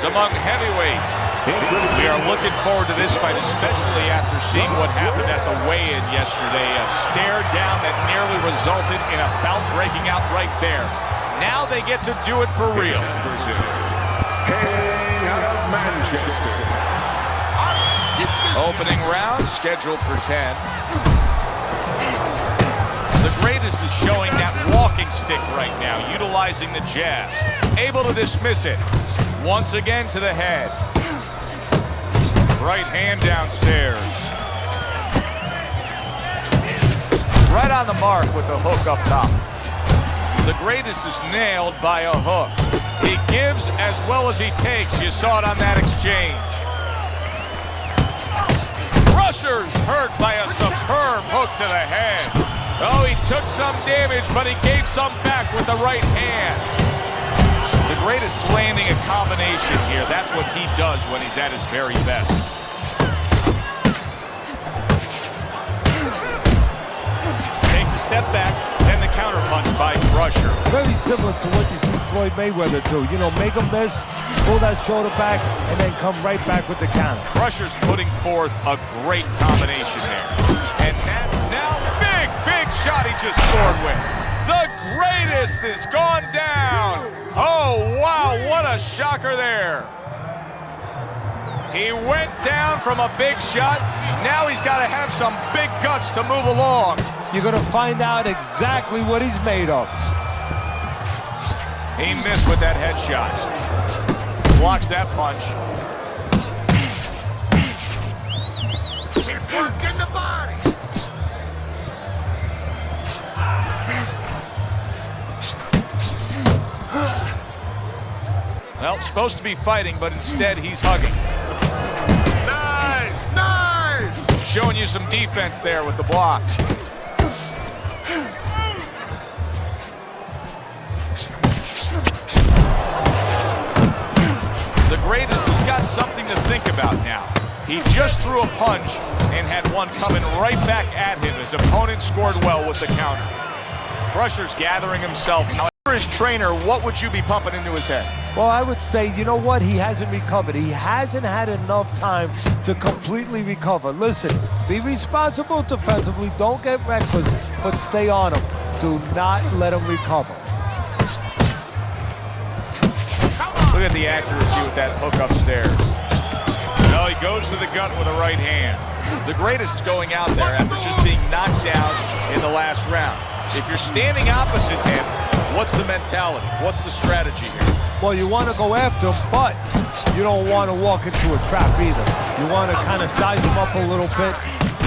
Among heavyweights. We are looking forward to this fight, especially after seeing what happened at the weigh-in yesterday. A stare down that nearly resulted in a bout breaking out right there. Now they get to do it for real. Hey, out of Manchester. Opening round scheduled for 10. The greatest is showing that walking stick right now, utilizing the jab. Able to dismiss it. Once again to the head. Right hand downstairs. Right on the mark with the hook up top. The greatest is nailed by a hook. He gives as well as he takes. You saw it on that exchange. Crusher's hurt by a superb hook to the head. Oh, he took some damage, but he gave some back with the right hand. The greatest landing a combination here. That's what he does when he's at his very best. Takes a step back, then the counterpunch by Crusher. Very similar to what you see Floyd Mayweather do. You know, make a miss, pull that shoulder back, and then come right back with the counter. Crusher's putting forth a great combination there. And now big shot he just scored with. The greatest is gone down. Oh, wow, what a shocker there. He went down from a big shot. Now he's got to have some big guts to move along. You're going to find out exactly what he's made of. He missed with that headshot. Blocks that punch. Keep working the body. Well, supposed to be fighting, but instead he's hugging. Nice! Showing you some defense there with the block. The greatest has got something to think about now. He just threw a punch and had one coming right back at him. His opponent scored well with the counter. Crusher's gathering himself now. His trainer, what would you be pumping into his head? Well, I would say, you know what? He hasn't recovered. He hasn't had enough time to completely recover. Listen, be responsible defensively. Don't get reckless, but stay on him. Do not let him recover. Look at the accuracy with that hook upstairs. No, he goes to the gut with a right hand. The greatest is going out there after just being knocked down in the last round. If you're standing opposite him, what's the mentality? What's the strategy here? Well, you want to go after him, but you don't want to walk into a trap either. You want to kind of size him up a little bit.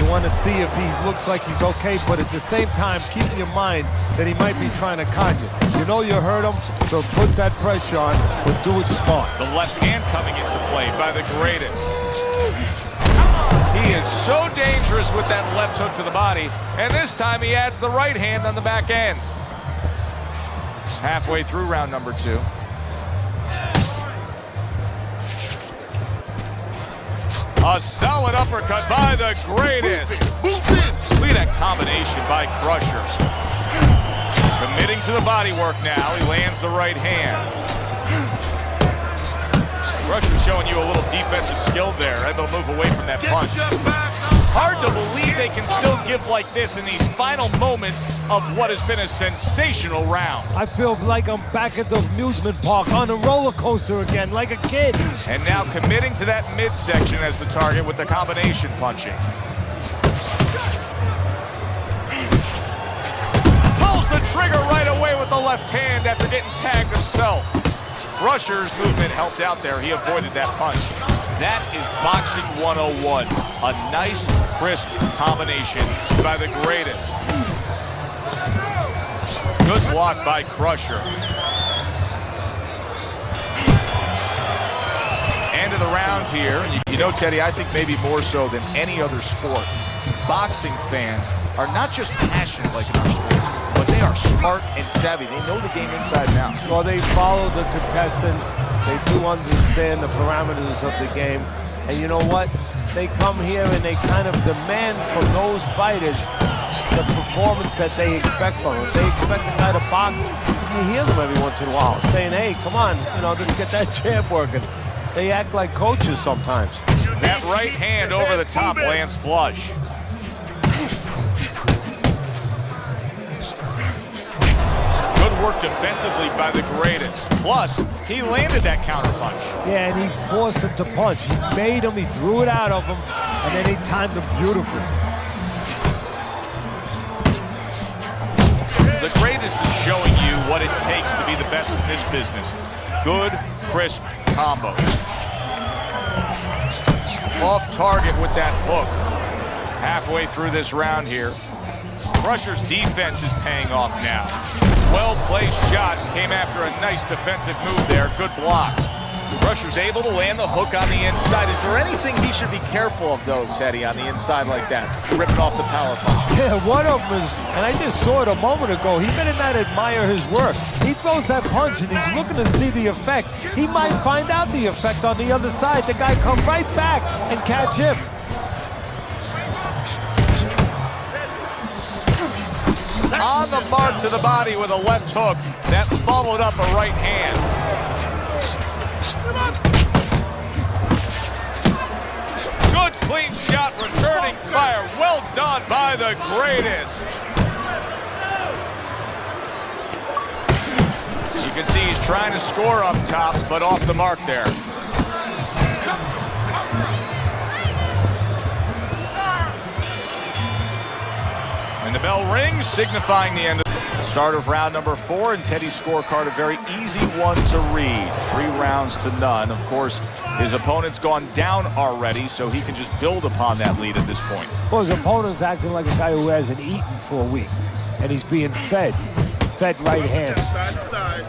You want to see if he looks like he's okay, but at the same time, keep in your mind that he might be trying to con you. You know you hurt him, so put that pressure on, but do it smart. The left hand coming into play by the greatest. He is so dangerous with that left hook to the body, and this time he adds the right hand on the back end. Halfway through round number 2. A solid uppercut by the greatest. Look at that combination by Crusher. Committing to the body work now. He lands the right hand. Crusher showing you a little defensive skill there. Able to move away from that punch. Hard to believe they can still give like this in these final moments of what has been a sensational round. I feel like I'm back at the amusement park on a roller coaster again, like a kid. And now committing to that midsection as the target with the combination punching. Pulls the trigger right away with the left hand after getting tagged himself. Crusher's movement helped out there. He avoided that punch. That is boxing 101. A nice, crisp combination by the greatest. Good block by Crusher. End of the round here. You know, Teddy, I think maybe more so than any other sport, boxing fans are not just passionate like in our sports, but they are smart and savvy. They know the game inside and out. Well, they follow the contestants. They do understand the parameters of the game. And you know what? They come here and they kind of demand from those fighters the performance that they expect from them. They expect a guy to box. You hear them every once in a while saying, hey, come on, you know, let's get that jab working. They act like coaches sometimes. That right hand over the top lands flush. Good work defensively by the greatest. Plus, he landed that counter punch. Yeah, and he forced him to punch. He made him, he drew it out of him, and then he timed him beautifully. The greatest is showing you what it takes to be the best in this business. Good, crisp combos. Off target with that hook. Halfway through this round here. Crusher's defense is paying off now. Well-placed shot, came after a nice defensive move there. Good block. Crusher's able to land the hook on the inside. Is there anything he should be careful of, though, Teddy, on the inside like that? Ripping off the power punch. Yeah, one of them is, and I just saw it a moment ago, he better not admire his work. He throws that punch and he's looking to see the effect. He might find out the effect on the other side. The guy come right back and catch him. On the mark to the body with a left hook that followed up a right hand. Good clean shot, returning fire. Well done by the greatest. You can see he's trying to score up top, but off the mark there. And the bell rings, signifying the end of the start of round number 4, and Teddy's scorecard, a very easy one to read. 3 rounds to none. Of course, his opponent's gone down already, so he can just build upon that lead at this point. Well, his opponent's acting like a guy who hasn't eaten for a week, and he's being fed right hands. Side to side.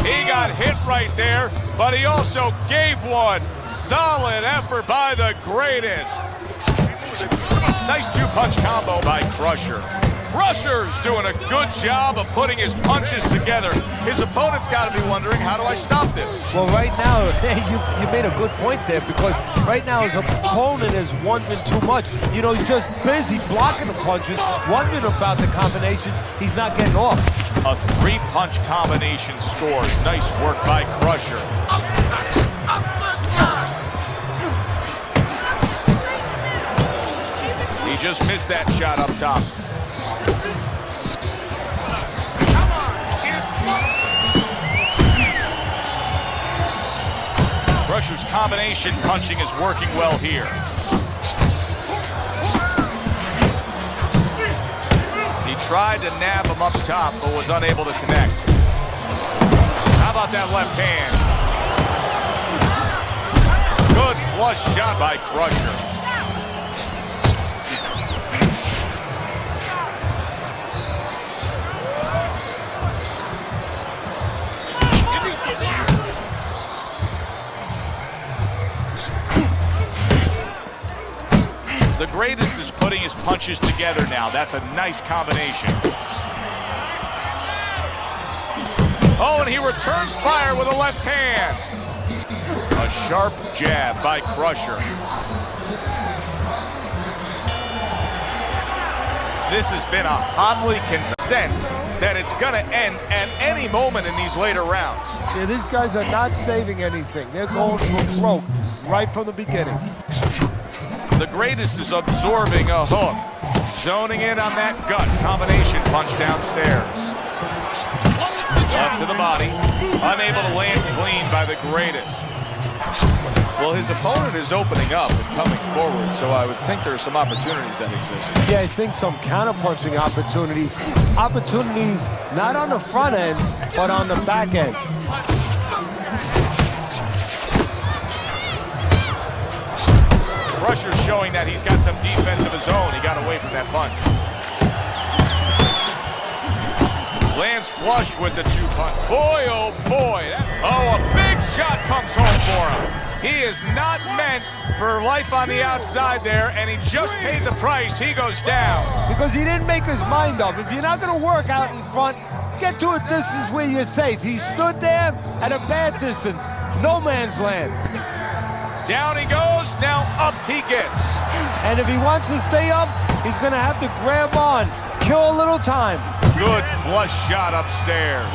He got hit right there, but he also gave one. Solid effort by the greatest. Nice 2-punch combo by Crusher. Crusher's doing a good job of putting his punches together. His opponent's got to be wondering, how do I stop this? Well, right now, you made a good point there, because right now his opponent is wondering too much. You know, he's just busy blocking the punches, wondering about the combinations. He's not getting off. A 3-punch combination scores. Nice work by Crusher. He just missed that shot up top. Crusher's combination punching is working well here. He tried to nab him up top, but was unable to connect. How about that left hand? Good flush shot by Crusher. The greatest is putting his punches together now. That's a nice combination. Oh, and he returns fire with a left hand. A sharp jab by Crusher. This has been a Homley consensus that it's going to end at any moment in these later rounds. Yeah, these guys are not saving anything. They're going for throat right from the beginning. The greatest is absorbing a hook. Zoning in on that gut. Combination punch downstairs. Left to the body. Unable to land clean by the greatest. Well, his opponent is opening up and coming forward, so I would think there are some opportunities that exist. Yeah, I think some counter-punching opportunities. Opportunities not on the front end, but on the back end. Crusher's showing that he's got some defense of his own. He got away from that punch. Lands flush with the 2-punch. Boy, oh boy. Oh, a big shot comes home for him. He is not meant for life on the outside there, and he just paid the price. He goes down. Because he didn't make his mind up. If you're not going to work out in front, get to a distance where you're safe. He stood there at a bad distance. No man's land. Down he goes, now up he gets. And if he wants to stay up, He's going to have to grab on, kill a little time. Good flush shot upstairs.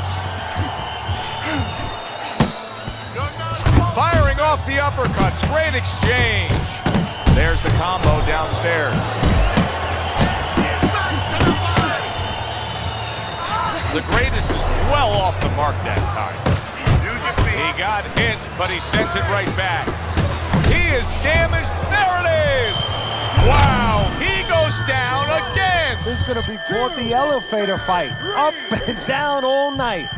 Firing off the uppercuts. Great exchange. There's the combo downstairs. The greatest is well off the mark that time. He got hit, but he sends it right back. He is damaged. There it is. Wow, he goes down again. This is going to be called the elevator fight. Up and down all night.